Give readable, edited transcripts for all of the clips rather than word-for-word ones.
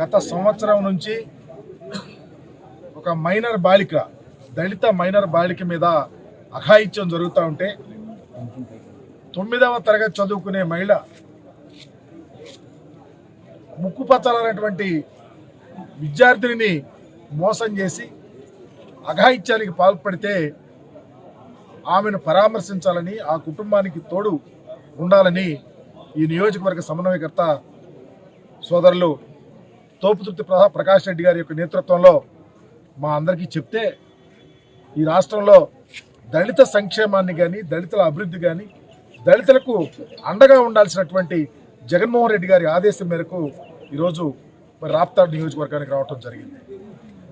గత సంవత్సరం నుంచి ఒక మైనర్ బాలిక, దళిత మైనర్ బాలిక మీద అఘాయిత్యం జరుగుతూ ఉంటే 9వ తరగతి చదువుకునే మహిళ ముక్కుపచ్చలైనటువంటి విద్యార్థిని మోసం చేసి అఘాయిత్యానికి పాల్పడితే ఆమెను పరామర్శించాలని, ఆ కుటుంబానికి తోడు ఉండాలని ఈ నియోజకవర్గ సమన్వయకర్త సోదరులు తోపుతుర్తి ప్రకాష్ రెడ్డి గారి యొక్క నేతృత్వంలో మా అందరికీ చెప్తే, ఈ రాష్ట్రంలో దళిత సంక్షేమాన్ని కానీ, దళితుల అభివృద్ధి కానీ, దళితులకు అండగా ఉండాల్సినటువంటి జగన్మోహన్ రెడ్డి గారి ఆదేశం మేరకు ఈరోజు మరి రాప్తాడు నియోజకవర్గానికి రావటం జరిగింది.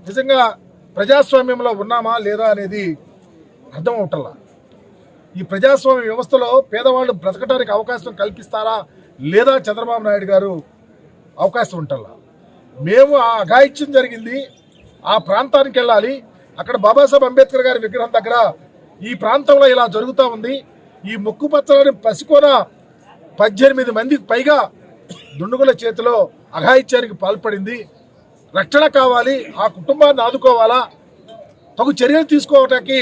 నిజంగా ప్రజాస్వామ్యంలో ఉన్నామా లేదా అనేది అర్థం అవటల్లా. ఈ ప్రజాస్వామ్య వ్యవస్థలో పేదవాళ్ళు బ్రతకడానికి అవకాశం కల్పిస్తారా లేదా చంద్రబాబు నాయుడు గారు అవకాశం ఉంటల్లా. మేము ఆ అఘాయిత్యం జరిగింది, ఆ ప్రాంతానికి వెళ్ళాలి, అక్కడ బాబాసాహెబ్ అంబేద్కర్ గారి విగ్రహం దగ్గర ఈ ప్రాంతంలో ఇలా జరుగుతూ ఉంది, ఈ ముక్కుపచ్చలని పసికోన 18 మందికి పైగా దుండుగుల చేతిలో అఘాయిత్యానికి పాల్పడింది, రక్షణ కావాలి, ఆ కుటుంబాన్ని ఆదుకోవాలా, తగు చర్యలు తీసుకోవటానికి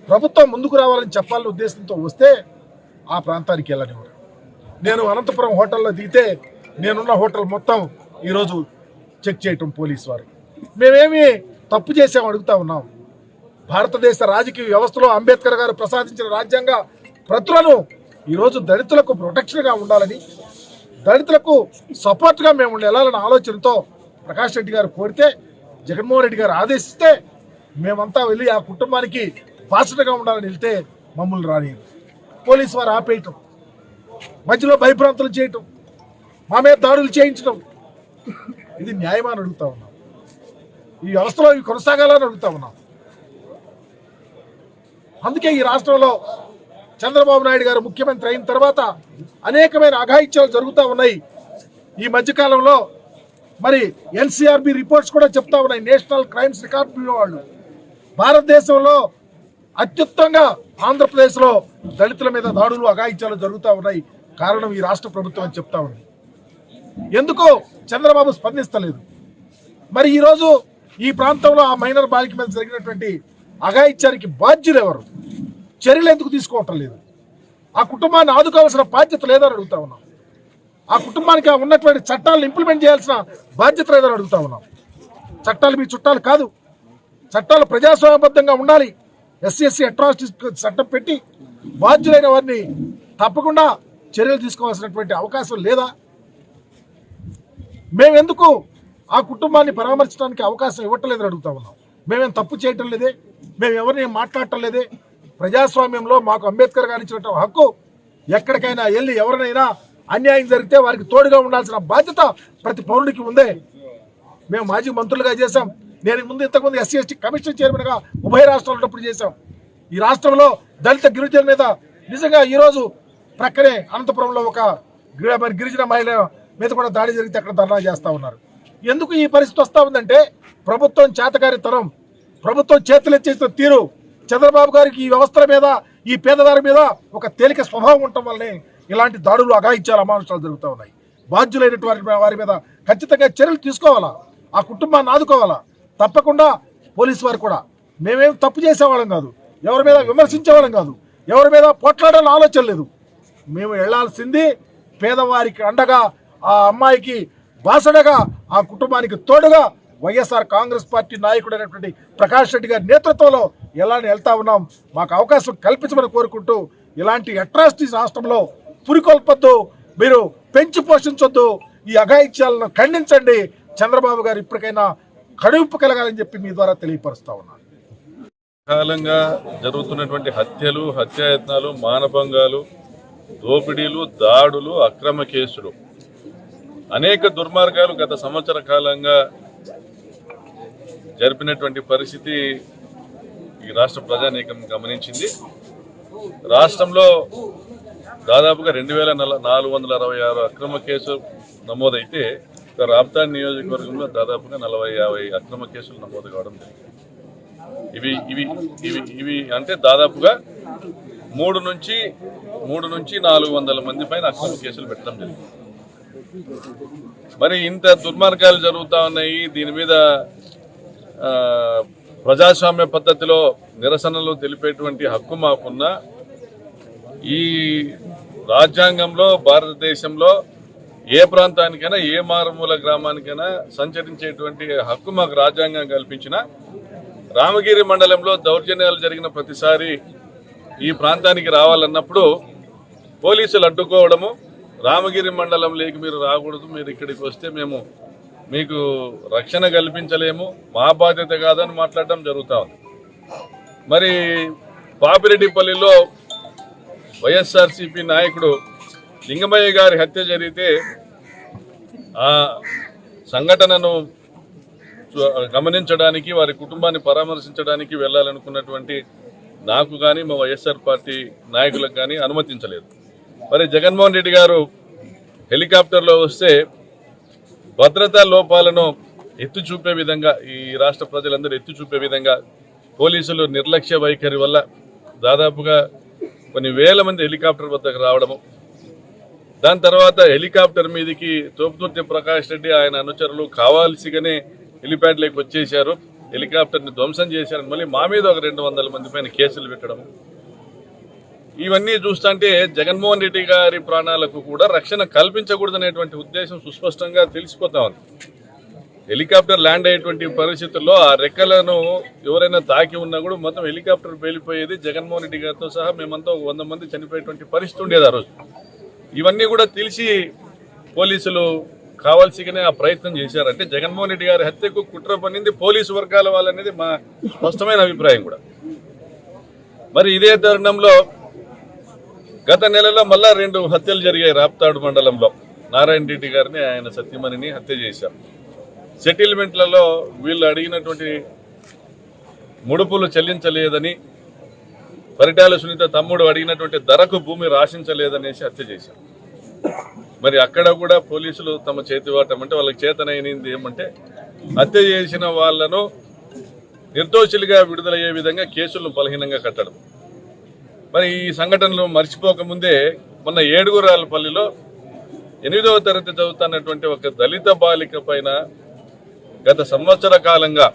ప్రభుత్వం ముందుకు రావాలని చెప్పాలనే ఉద్దేశంతో వస్తే ఆ ప్రాంతానికి వెళ్ళనివ్వరు. నేను అనంతపురం హోటల్లో దిగితే నేనున్న హోటల్ మొత్తం ఈరోజు చెక్ చేయటం పోలీసు వారు. మేమేమి తప్పు చేసాము అడుగుతా ఉన్నాం. భారతదేశ రాజకీయ వ్యవస్థలో అంబేద్కర్ గారు ప్రసాదించిన రాజ్యాంగ ప్రతులను ఈరోజు దళితులకు ప్రొటెక్షన్గా ఉండాలని, దళితులకు సపోర్ట్గా మేము వెళ్ళాలన్న ఆలోచనతో ప్రకాష్ రెడ్డి గారు కోరితే, జగన్మోహన్ రెడ్డి గారు ఆదేశిస్తే మేమంతా వెళ్ళి ఆ కుటుంబానికి బాసటగా ఉండాలని వెళ్తే మమ్మల్ని రానియరు. పోలీసు వారు ఆపేయటం, మధ్యలో భయభ్రాంతులు చేయటం, మా మీద దాడులు చేయించడం, ఇది న్యాయమని అడుగుతా ఉన్నాం. ఈ వ్యవస్థలో ఇవి కొనసాగాలని అడుగుతా ఉన్నాం. అందుకే ఈ రాష్ట్రంలో చంద్రబాబు నాయుడు గారు ముఖ్యమంత్రి అయిన తర్వాత అనేకమైన అఘాయిత్యాలు జరుగుతూ ఉన్నాయి. ఈ మధ్యకాలంలో మరి ఎన్సీఆర్బీ రిపోర్ట్స్ కూడా చెప్తా ఉన్నాయి. నేషనల్ క్రైమ్స్ రికార్డ్ బ్యూరో వాళ్ళు భారతదేశంలో అత్యుత్తంగా ఆంధ్రప్రదేశ్లో దళితుల మీద దాడులు, అఘాయిత్యాలు జరుగుతూ ఉన్నాయి. కారణం ఈ రాష్ట్ర ప్రభుత్వం అని చెప్తా ఉంది. ఎందుకు చంద్రబాబు స్పందిస్తలేదు? మరి ఈరోజు ఈ ప్రాంతంలో ఆ మైనర్ బాలిక మీద జరిగినటువంటి అఘాయిత్యానికి బాధ్యులు ఎవరు? చర్యలు ఎందుకు తీసుకోవటం లేదు? ఆ కుటుంబాన్ని ఆదుకోవాల్సిన బాధ్యత లేదని అడుగుతా ఉన్నాం. ఆ కుటుంబానికి ఉన్నటువంటి చట్టాలను ఇంప్లిమెంట్ చేయాల్సిన బాధ్యత లేదని అడుగుతా ఉన్నాం. చట్టాలు మీ చుట్టాలు కాదు, చట్టాలు ప్రజాస్వామ్యబద్ధంగా ఉండాలి. ఎస్సీ అట్రాసిటీస్ చట్టం పెట్టి బాధ్యులైన వారిని తప్పకుండా చర్యలు తీసుకోవాల్సినటువంటి అవకాశం లేదా? మేమెందుకు ఆ కుటుంబాన్ని పరామర్శించడానికి అవకాశం ఇవ్వట్లేదని అడుగుతా ఉన్నాం. మేమేం తప్పు చేయటం లేదే, మేము ఎవరిని మాట్లాడటం లేదే. ప్రజాస్వామ్యంలో మాకు అంబేద్కర్ గారు ఇచ్చినటువంటి హక్కు, ఎక్కడికైనా వెళ్ళి ఎవరినైనా అన్యాయం జరిగితే వారికి తోడుగా ఉండాల్సిన బాధ్యత ప్రతి పౌరుడికి ఉందే. మేము మాజీ మంత్రులుగా చేశాం. నేను ఇంతకుముందు ఎస్సీ ఎస్టీ కమిషన్ చైర్మన్గా ఉభయ రాష్ట్రాలు ఉన్నప్పుడు చేశాం. ఈ రాష్ట్రంలో దళిత గిరిజనుల మీద నిజంగా ఈరోజు ప్రక్కనే అనంతపురంలో ఒక గిరిజన మహిళ మీద కూడా దాడి జరిగితే అక్కడ ధర్నా చేస్తూ ఉన్నారు. ఎందుకు ఈ పరిస్థితి వస్తూ ఉందంటే ప్రభుత్వం చేతకారితనం, ప్రభుత్వం చేతులెచ్చేసిన తీరు, చంద్రబాబు గారికి ఈ వ్యవస్థల మీద, ఈ పేదవారి మీద ఒక తేలిక స్వభావం ఉండటం వల్లనే ఇలాంటి దాడులు, అఘాయిత్యాలు, అమానుషాలు జరుగుతూ ఉన్నాయి. బాధ్యులైనటువంటి వారి మీద ఖచ్చితంగా చర్యలు తీసుకోవాలా, ఆ కుటుంబాన్ని ఆదుకోవాలా. తప్పకుండా పోలీసు వారు కూడా, మేమేం తప్పు చేసేవాళ్ళం కాదు, ఎవరి మీద విమర్శించేవాళ్ళం కాదు, ఎవరి మీద పోట్లాడాలని ఆలోచన లేదు. మేము వెళ్లాల్సింది పేదవారికి అండగా, ఆ అమ్మాయికి బాసడగా, ఆ కుటుంబానికి తోడుగా వైఎస్ఆర్ కాంగ్రెస్ పార్టీ నాయకుడైనటువంటి ప్రకాష్ రెడ్డి గారి నేతృత్వంలో ఎలాని వెళ్తా ఉన్నాం. మాకు అవకాశం కల్పించమని కోరుకుంటూ, ఇలాంటి అట్రాసిటీస్ రాష్ట్రంలో పురికొల్పొద్దు, మీరు పెంచి పోషించొద్దు, ఈ అఘాయిత్యాలను ఖండించండి. చంద్రబాబు గారు ఇప్పటికైనా కడుపు కలగాలని చెప్పి మీ ద్వారా తెలియపరుస్తా ఉన్నాను. కాలంగా జరుగుతున్నటువంటి హత్యలు, హత్యాయత్నాలు, మానభంగాలు, దోపిడీలు, దాడులు, అక్రమ కేసులు, అనేక దుర్మార్గాలు గత సంవత్సర కాలంగా జరిపినటువంటి పరిస్థితి ఈ రాష్ట్ర ప్రజానీకం గమనించింది. రాష్ట్రంలో దాదాపుగా 2466 అక్రమ కేసులు నమోదైతే రాప్తాడు నియోజకవర్గంలో దాదాపుగా 40-50 అక్రమ కేసులు నమోదు కావడం జరిగింది. ఇవి అంటే దాదాపుగా 3 నుంచి 400 మంది పైన అక్రమ కేసులు పెట్టడం జరిగింది. మరి ఇంత దుర్మార్గాలు జరుగుతూ ఉన్నాయి. దీని మీద ప్రజాస్వామ్య పద్ధతిలో నిరసనలు తెలిపేటువంటి హక్కు మాకున్నా ఈ రాజ్యాంగంలో భారతదేశంలో ఏ ప్రాంతానికైనా ఏ మారుమూల గ్రామానికైనా సంచరించేటువంటి హక్కు మాకు రాజ్యాంగం కల్పించిన రామగిరి మండలంలో దౌర్జన్యాలు జరిగిన ప్రతిసారి ఈ ప్రాంతానికి రావాలన్నప్పుడు పోలీసులు అడ్డుకోవడము, రామగిరి మండలంలోకి మీరు రాకూడదు, మీరు ఇక్కడికి వస్తే మేము మీకు రక్షణ కల్పించలేము, మా బాధ్యత కాదని మాట్లాడడం జరుగుతూ ఉంది. మరి పాపిరెడ్డిపల్లిలో వైఎస్ఆర్సీపీ నాయకుడు లింగమయ్య గారి హత్య జరిగితే ఆ సంఘటనను గమనించడానికి, వారి కుటుంబాన్ని పరామర్శించడానికి వెళ్ళాలనుకున్నటువంటి నాకు కానీ మా వైఎస్ఆర్ పార్టీ నాయకులకు కానీ అనుమతించలేదు. మరి జగన్మోహన్ రెడ్డి గారు హెలికాప్టర్లో వస్తే భద్రతా లోపాలను ఎత్తి చూపే విధంగా, ఈ రాష్ట్ర ప్రజలందరూ ఎత్తి చూపే విధంగా పోలీసులు నిర్లక్ష్య వైఖరి వల్ల దాదాపుగా కొన్ని వేల మంది హెలికాప్టర్ వద్దకు రావడము, దాని తర్వాత హెలికాప్టర్ మీదకి తోపుతుర్తి ప్రకాష్ రెడ్డి ఆయన అనుచరులు కావాల్సిగానే హెలిప్యాడ్లోకి వచ్చేశారు, హెలికాప్టర్ని ధ్వంసం చేశారని మళ్ళీ మా మీద ఒక 200 మంది పైన కేసులు పెట్టడము. ఇవన్నీ చూస్తుంటే జగన్మోహన్ రెడ్డి గారి ప్రాణాలకు కూడా రక్షణ కల్పించకూడదనేటువంటి ఉద్దేశం సుస్పష్టంగా తెలిసిపోతా ఉంది. హెలికాప్టర్ ల్యాండ్ అయ్యేటువంటి పరిస్థితుల్లో ఆ రెక్కలను ఎవరైనా తాకి ఉన్నా కూడా మొత్తం హెలికాప్టర్ పేలిపోయేది. జగన్మోహన్ రెడ్డి గారితో సహా మేమంతా 100 మంది చనిపోయేటువంటి పరిస్థితి ఉండేది ఆ రోజు. ఇవన్నీ కూడా తెలిసి పోలీసులు కావాల్సిగానే ఆ ప్రయత్నం చేశారంటే జగన్మోహన్ రెడ్డి గారి హత్యకు కుట్ర పన్నింది పోలీసు వర్గాల వాళ్ళనేది మా స్పష్టమైన అభిప్రాయం కూడా. మరి ఇదే తరుణంలో గత నెలలో మళ్ళా 2 హత్యలు జరిగాయి. రాప్తాడు మండలంలో నారాయణ రెడ్డి గారిని, ఆయన సత్యమణిని హత్య చేశారు. సెటిల్మెంట్లలో వీళ్ళు అడిగినటువంటి ముడుపులు చెల్లించలేదని, పరిటాల సునీత తమ్ముడు అడిగినటువంటి ధరకు భూమి రాశించలేదనేసి హత్య చేశారు. మరి అక్కడ కూడా పోలీసులు తమ చేతివాటం అంటే వాళ్ళకి చేతనైనది ఏమంటే హత్య చేసిన వాళ్లను నిర్దోషులుగా విడుదలయ్యే విధంగా కేసులను బలహీనంగా కట్టడం. మరి ఈ సంఘటనలు మర్చిపోకముందే మొన్న ఏడుగురాలపల్లిలో 8వ తరగతి చదువుతున్నటువంటి ఒక దళిత బాలిక పైన గత సంవత్సర కాలంగా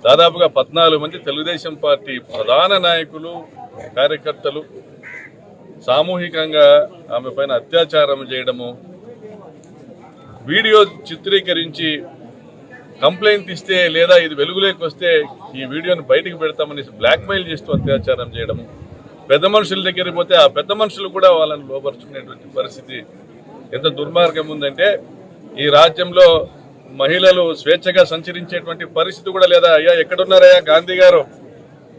దాదాపుగా 14 మంది తెలుగుదేశం పార్టీ ప్రధాన నాయకులు, కార్యకర్తలు సామూహికంగా ఆమె పైన అత్యాచారం చేయడము, వీడియో చిత్రీకరించి కంప్లైంట్ ఇస్తే లేదా ఇది వెలుగులోకి వస్తే ఈ వీడియోని బయటకు పెడతామని బ్లాక్మెయిల్ చేస్తూ అత్యాచారం చేయడము, పెద్ద మనుషుల దగ్గరికి పోతే ఆ పెద్ద మనుషులు కూడా వాళ్ళని లోపరుచుకునేటువంటి పరిస్థితి ఎంత దుర్మార్గం ఉందంటే ఈ రాజ్యంలో మహిళలు స్వేచ్ఛగా సంచరించేటువంటి పరిస్థితి కూడా లేదా. అయ్యా ఎక్కడున్నారయ్యా గాంధీ గారు,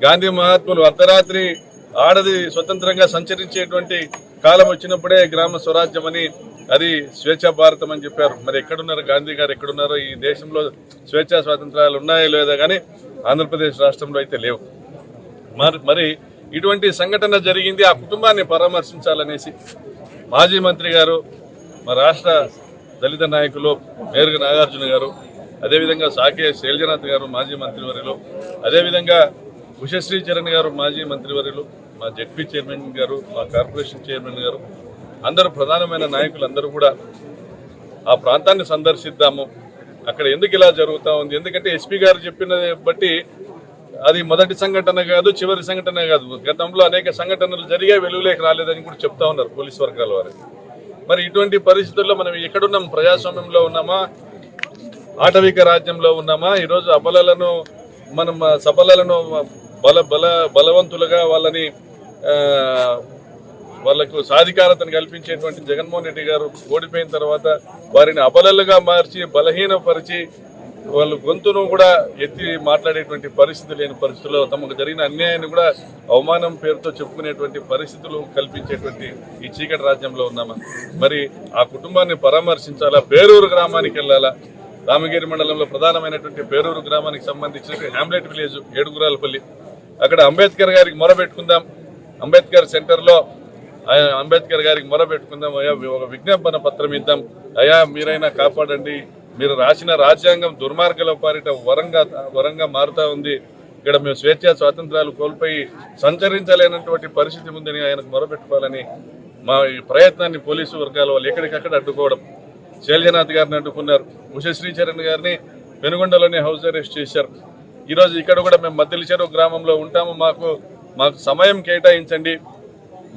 గాంధీ మహాత్ములు అర్ధరాత్రి ఆడది స్వతంత్రంగా సంచరించేటువంటి కాలం వచ్చినప్పుడే గ్రామ స్వరాజ్యం అని, అది స్వేచ్ఛా భారతం అని చెప్పారు. మరి ఎక్కడున్నారు గాంధీ గారు, ఎక్కడున్నారో? ఈ దేశంలో స్వేచ్ఛా స్వాతంత్రాలు ఉన్నాయో లేదా కానీ ఆంధ్రప్రదేశ్ రాష్ట్రంలో అయితే లేవు. మరి ఇటువంటి సంఘటన జరిగింది, ఆ కుటుంబాన్ని పరామర్శించాలనేసి మాజీ మంత్రి గారు, మా రాష్ట్ర దళిత నాయకులు మేరుగ నాగార్జున గారు, అదేవిధంగా సాకే శైలజనాథ్ గారు మాజీ మంత్రివర్యులు, అదేవిధంగా ఉషశ్రీ చరణ్ గారు మాజీ మంత్రివర్యులు, మా జెడ్పీ చైర్మన్ గారు, మా కార్పొరేషన్ చైర్మన్ గారు, అందరూ ప్రధానమైన నాయకులు అందరూ కూడా ఆ ప్రాంతాన్ని సందర్శిద్దాము, అక్కడ ఎందుకు ఇలా జరుగుతూ ఉంది, ఎందుకంటే ఎస్పీ గారు చెప్పినది బట్టి అది మొదటి సంఘటన కాదు, చివరి సంఘటన కాదు, గతంలో అనేక సంఘటనలు జరిగే వెలుగులోకి రాలేదని కూడా చెప్తా ఉన్నారు పోలీసు వర్గాల వారు. మరి ఇటువంటి పరిస్థితుల్లో మనం ఎక్కడున్నాం? ప్రజాస్వామ్యంలో ఉన్నామా, ఆటవిక రాజ్యంలో ఉన్నామా? ఈరోజు అబలలను మనం సబలను బలవంతులుగా వాళ్లకు సాధికారతను కల్పించేటువంటి జగన్మోహన్ రెడ్డి గారు ఓడిపోయిన తర్వాత వారిని అబలలుగా మార్చి బలహీనపరిచి వాళ్ళు గొంతును కూడా ఎత్తి మాట్లాడేటువంటి పరిస్థితి లేని పరిస్థితుల్లో తమకు జరిగిన అన్యాయాన్ని కూడా అవమానం పేరుతో చెప్పుకునేటువంటి పరిస్థితులు కల్పించేటువంటి ఈ చీకటి రాజ్యంలో ఉన్నామా? మరి ఆ కుటుంబాన్ని పరామర్శించాలా, పేరూరు గ్రామానికి వెళ్ళాలా? రామగిరి మండలంలో ప్రధానమైనటువంటి పేరూరు గ్రామానికి సంబంధించిన హ్యామ్లెట్ విలేజ్ ఏడుగురాలపల్లి, అక్కడ అంబేద్కర్ గారికి మొరబెట్టుకుందాం, అంబేద్కర్ సెంటర్లో అంబేద్కర్ గారికి మొరబెట్టుకుందాం, అయ్యా ఒక విజ్ఞాపన పత్రం ఇద్దాం, అయ్యా మీరైనా కాపాడండి, మీరు రాసిన రాజ్యాంగం దుర్మార్గాల పారిట వరంగా మారుతా ఉంది, ఇక్కడ మేము స్వేచ్ఛా స్వాతంత్రాలు కోల్పోయి సంచరించలేనటువంటి పరిస్థితి ఉందని ఆయనకు మొరబెట్టుకోవాలని మా ఈ ప్రయత్నాన్ని పోలీసు వర్గాల వాళ్ళు ఎక్కడికక్కడ అడ్డుకోవడం. శైలజనాథ్ గారిని అడ్డుకున్నారు, ఉషశ్రీచరణ్ గారిని పెనుగొండలోనే హౌస్ అరెస్ట్ చేశారు. ఈరోజు ఇక్కడ కూడా మేము మద్దెల చెరువు గ్రామంలో ఉంటాము, మాకు సమయం కేటాయించండి,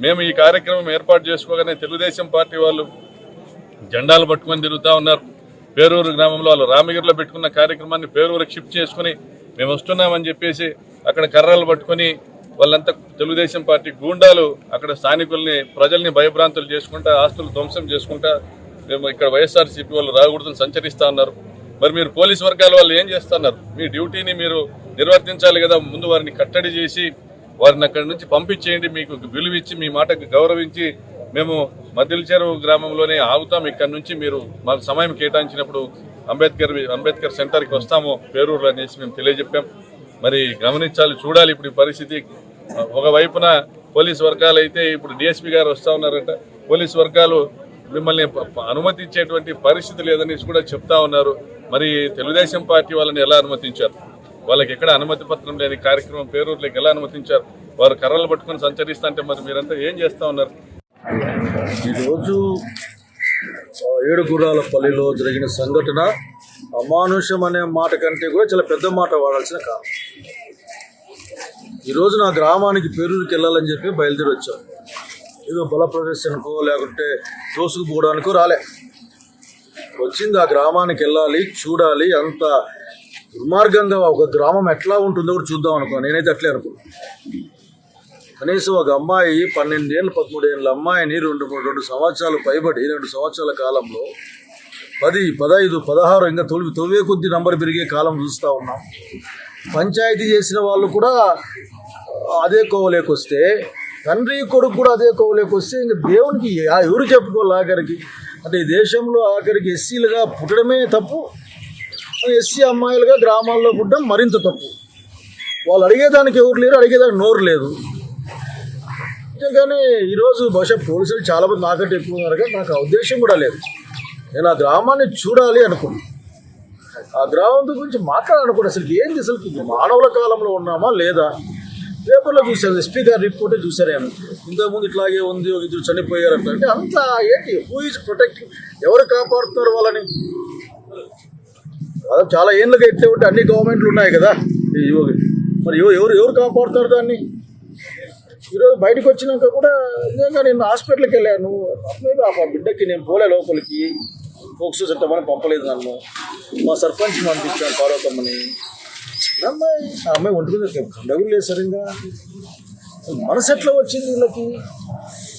మేము ఈ కార్యక్రమం ఏర్పాటు చేసుకోగానే తెలుగుదేశం పార్టీ వాళ్ళు జెండాలు పట్టుకొని తిరుగుతూ ఉన్నారు. పేరూరు గ్రామంలో వాళ్ళు రామగిరిలో పెట్టుకున్న కార్యక్రమాన్ని పేరూరుకి షిఫ్ట్ చేసుకుని మేము వస్తున్నామని చెప్పేసి అక్కడ కర్రలు పట్టుకొని వాళ్ళంతా తెలుగుదేశం పార్టీ గూండాలు అక్కడ స్థానికుల్ని ప్రజల్ని భయభ్రాంతులు చేసుకుంటా ఆస్తులు ధ్వంసం చేసుకుంటా మేము ఇక్కడ వైఎస్ఆర్సీపీ వాళ్ళు రాకూడదని సంచరిస్తూ ఉన్నారు. మరి మీరు పోలీస్ వర్గాల వాళ్ళు ఏం చేస్తున్నారు? మీ డ్యూటీని మీరు నిర్వర్తించాలి కదా. ముందు వారిని కట్టడి చేసి వారిని అక్కడి నుంచి పంపించేయండి. మీకు విలువ ఇచ్చి మీ మాటకు గౌరవించి మేము మద్దెల చెరువు గ్రామంలోనే ఆగుతాం, ఇక్కడ నుంచి మీరు మాకు సమయం కేటాయించినప్పుడు అంబేద్కర్ సెంటర్కి వస్తాము పేరూరు అనేసి మేము తెలియజెప్పాం. మరి గమనించాలి, చూడాలి ఇప్పుడు ఈ పరిస్థితి. ఒకవైపున పోలీస్ వర్గాలు అయితే ఇప్పుడు డిఎస్పీ గారు వస్తూ ఉన్నారట, పోలీస్ వర్గాలు మిమ్మల్ని అనుమతించేటువంటి పరిస్థితి లేదని కూడా చెప్తా ఉన్నారు. మరి తెలుగుదేశం పార్టీ వాళ్ళని ఎలా అనుమతించారు? వాళ్ళకి ఎక్కడ అనుమతి పత్రం లేని కార్యక్రమం పేరూరులోకి ఎలా అనుమతించారు? వారు కర్రలు పట్టుకొని సంచరిస్తుంటే మరి మీరంతా ఏం చేస్తా ఉన్నారు? ఈరోజు ఏడుగుర్రాలపల్లిలో జరిగిన సంఘటన అమానుషం అనే మాట కంటే కూడా చాలా పెద్ద మాట వాడాల్సిన కాలం. ఈరోజు నా గ్రామానికి పేరూరుకి వెళ్ళాలని చెప్పి బయలుదేరి వచ్చాం. ఏదో బల ప్రదర్శనకో లేకుంటే తోసుకుపోవడానికో రాలే, వచ్చింది ఆ గ్రామానికి వెళ్ళాలి, చూడాలి. అంత దుర్మార్గంగా ఒక గ్రామం ఎట్లా ఉంటుందో కూడా చూద్దాం అనుకో. నేనైతే అట్లే అనుకున్నాను. కనీసం ఒక అమ్మాయి 12 ఏళ్ళు 13 ఏళ్ళ అమ్మాయిని 2 సంవత్సరాలు పైబడి 2 సంవత్సరాల కాలంలో 10, 15, 16 ఇంకా తొవ్వే కొద్ది నంబర్ పెరిగే కాలం చూస్తూ ఉన్నాం. పంచాయతీ చేసిన వాళ్ళు కూడా అదే కోవలేకొస్తే, తండ్రి కొడుకు కూడా అదే కోవలేకొస్తే ఇంకా దేవునికి ఎవరు చెప్పుకోవాలి? ఆఖరికి అంటే ఈ దేశంలో ఆఖరికి ఎస్సీలుగా పుట్టడమే తప్పు, ఎస్సీ అమ్మాయిలుగా గ్రామాల్లో పుట్టడం మరింత తప్పు. వాళ్ళు అడిగేదానికి ఎవరు లేరు, అడిగేదానికి నోరు లేదు. కానీ ఈరోజు బహుశా పోలీసులు చాలామంది నాకంటే ఎక్కువ ఉన్నారు, కానీ నాకు ఆ ఉద్దేశం కూడా లేదు. నేను ఆ గ్రామాన్ని చూడాలి అనుకున్నాను, ఆ గ్రామం గురించి మాట్లాడాలనుకున్నాను. అసలు మానవుల కాలంలో ఉన్నామా లేదా? పేపర్లో చూశాను, ఎస్పీ గారి రిపోర్టే చూశారేమో, ఇంతకుముందు ఇట్లాగే ఉంది, ఒక ఇద్దరు చనిపోయారు అంటే అంతా ఏంటి? Who is protecting? ఎవరు కాపాడుతున్నారు వాళ్ళని? చాలా ఏళ్ళుగా ఎట్లే ఉంటే అన్ని గవర్నమెంట్లు ఉన్నాయి కదా, మరి ఎవరు కాపాడుతారు దాన్ని? ఈరోజు బయటకు వచ్చినాక కూడా నిజంగా నేను హాస్పిటల్కి వెళ్ళాను. ఆ బిడ్డకి నేను పోలే లోపలికి, ఫోక్సో చట్టమని పంపలేదు నన్ను. మా సర్పంచ్ని పంపించాను, పార్వతమ్మని. ఆ అమ్మాయి ఒంటి మీద కండగులు లేదు సరిగ్గా. మనసు ఎట్లా వచ్చింది వీళ్ళకి?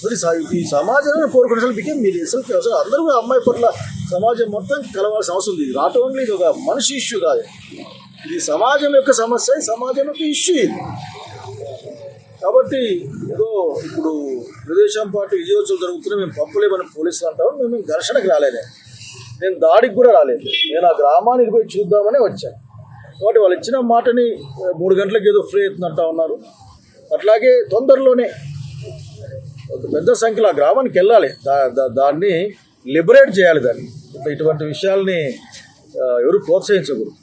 మరి ఈ సమాజాన్ని కోరుకునే అసలు మీరు అసలు అందరూ అమ్మాయి పట్ల సమాజం మొత్తం కలవాల్సిన అవసరం ఉంది. నాట్ ఓన్లీ ఇది ఒక మనిషి ఇష్యూ కాదు, ఇది సమాజం యొక్క సమస్య, సమాజం యొక్క ఇష్యూ ఇది. కాబట్టి ఏదో ఇప్పుడు తెలుగుదేశం పార్టీ విజయోత్సవం జరుగుతున్నా మేము పంపలేమని పోలీసులు అంటాము. మేము ఘర్షణకు రాలేదు, నేను దాడికి కూడా రాలేదు. నేను ఆ గ్రామానికి పోయి చూద్దామని వచ్చాను. కాబట్టి వాళ్ళు ఇచ్చిన మాటని 3 గంటలకు ఏదో ఫ్రీ అవుతుందంటా ఉన్నారు. అట్లాగే తొందరలోనే ఒక పెద్ద సంఖ్యలో ఆ గ్రామానికి వెళ్ళాలి, దాన్ని లిబరేట్ చేయాలి. దాన్ని ఇటువంటి విషయాల్ని ఎవరు ప్రోత్సహించకూడదు.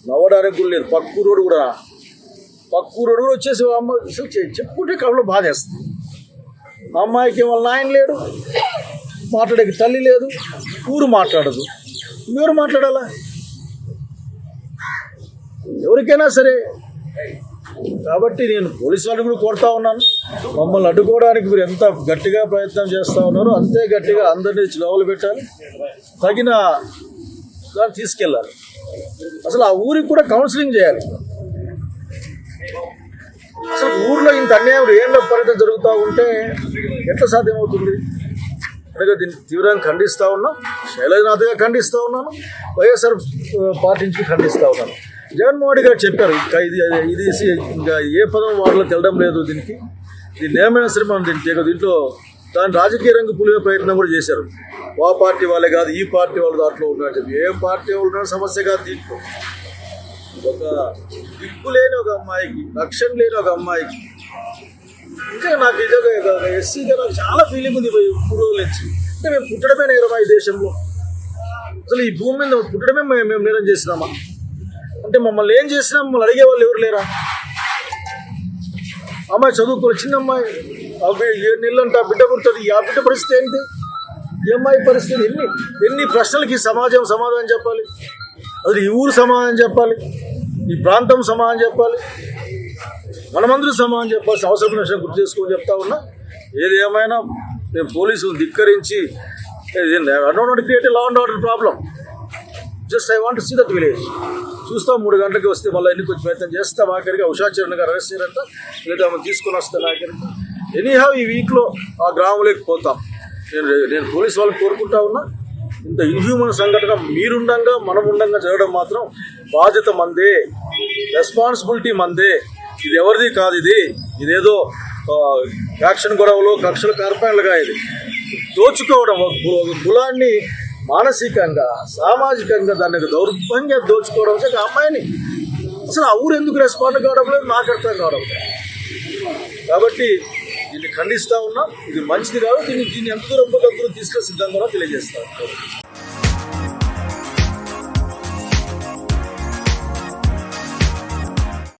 నవ్వడానికి కూడా లేదు. పక్కూరోడు కూడా వచ్చేసి అమ్మ చెప్పుకుంటే కళ్ళలో బాధేస్తుంది. అమ్మాయికి వాళ్ళ నాయన లేడు, మాట్లాడే తల్లి లేదు, ఊరు మాట్లాడదు, ఎవరు మాట్లాడాలా? ఎవరికైనా సరే. కాబట్టి నేను పోలీసు వాళ్ళని కూడా కోరుతా ఉన్నాను, మమ్మల్ని అడ్డుకోవడానికి మీరు ఎంత గట్టిగా ప్రయత్నం చేస్తూ ఉన్నారో అంతే గట్టిగా అందరినీ లోపల పెట్టాలి, తగిన దాన్ని తీసుకెళ్ళాలి. అసలు ఆ ఊరికి కూడా కౌన్సిలింగ్ చేయాలి. అసలు ఊర్లో ఇంత అన్యాయం ఏళ్ళ పర్యటన జరుగుతూ ఉంటే ఎట్లా సాధ్యమవుతుంది? అనగా దీన్ని తీవ్రంగా ఖండిస్తూ ఉన్నాం. శైలజనాథ్గా ఖండిస్తూ ఉన్నాను, వైఎస్ఆర్ పార్టీ నుంచి ఖండిస్తూ ఉన్నాను. జగన్మోహన్ రెడ్డి గారు చెప్పారు, ఇది ఇంకా ఏ పదం వాళ్ళకి తెలడం లేదు, దీనికి ఏమైనా సరే మనం దీంట్లో దాని రాజకీయ రంగు పులివే ప్రయత్నం కూడా చేశారు. ఆ పార్టీ వాళ్ళే కాదు, ఈ పార్టీ వాళ్ళు దాంట్లో ఉన్నారని చెప్పి. ఏ పార్టీ వాళ్ళు ఉన్న సమస్య కాదు దీంట్లో. ఒక దిక్కు లేని ఒక అమ్మాయికి, రక్షణ లేని ఒక అమ్మాయికి, ఇంకా నాకు నిజంగా ఎస్సీగా నాకు చాలా ఫీలింగ్ ఉంది 3 రోజుల నుంచి. అంటే మేము పుట్టడమే నేరమా ఈ దేశంలో? అసలు ఈ భూమి మీద పుట్టడమే మేము నేరం చేసినామా? అంటే మమ్మల్ని ఏం చేసినా మమ్మల్ని అడిగే వాళ్ళు ఎవరు లేరా? అమ్మాయి చదువుకోవాలి, చిన్న అమ్మాయి 7 నెలలు అంటే ఆ బిడ్డ పుడుతుంది. ఆ బిడ్డ పరిస్థితి ఏంటి? ఈ అమ్మాయి పరిస్థితి ఎన్ని ప్రశ్నలకి ఈ సమాజం సమాధానం చెప్పాలి? అది ఈ ఊరు సమాధానం చెప్పాలి, ఈ ప్రాంతం సమాధానం చెప్పాలి, మనమందరూ సమాధానం చెప్పాల్సిన అవసరం విషయం గుర్తు చేసుకొని చెప్తా ఉన్నా. ఏది ఏమైనా నేను పోలీసులు ధిక్కరించి I don't want create law and order problem, just I want to see that village. చూస్తాం 3 గంటలకి వస్తే మళ్ళీ ఎన్ని కొంచెం ప్రయత్నం చేస్తాం. ఆఖరికి ఉషాచరణ గారు అరెస్ట్ చేయారంట, లేదా ఆమె తీసుకొని వస్తాను ఆఖరికి. ఎనీహావ్ ఈ వీక్లో ఆ గ్రామంలోకి పోతాం. నేను పోలీసు వాళ్ళని కోరుకుంటా ఉన్నా, ఇంత ఇన్హ్యూమన్ సంఘటన మీరుండంగా మనం ఉండంగా జరగడం మాత్రం బాధ్యత మందే, రెస్పాన్సిబిలిటీ మందే. ఇది ఎవరిది కాదు, ఇదేదో యాక్షన్ గొడవలు కక్షల కార్పణలుగా ఇది దోచుకోవడం, ఒక కులాన్ని మానసికంగా సామాజికంగా దాన్ని దౌర్భంగా దోచుకోవడం. ఆ అమ్మాయిని అసలు ఆ ఊరు ఎందుకు రెస్పాండ్ కావడం లేదు నాకు అర్థం కావడం. కాబట్టి దీన్ని ఖండిస్తా ఉన్నా, ఇది మంచిది కాదు. దీన్ని ఎంత దూరం తీసుకొని సిద్ధంగా తెలియజేస్తాను.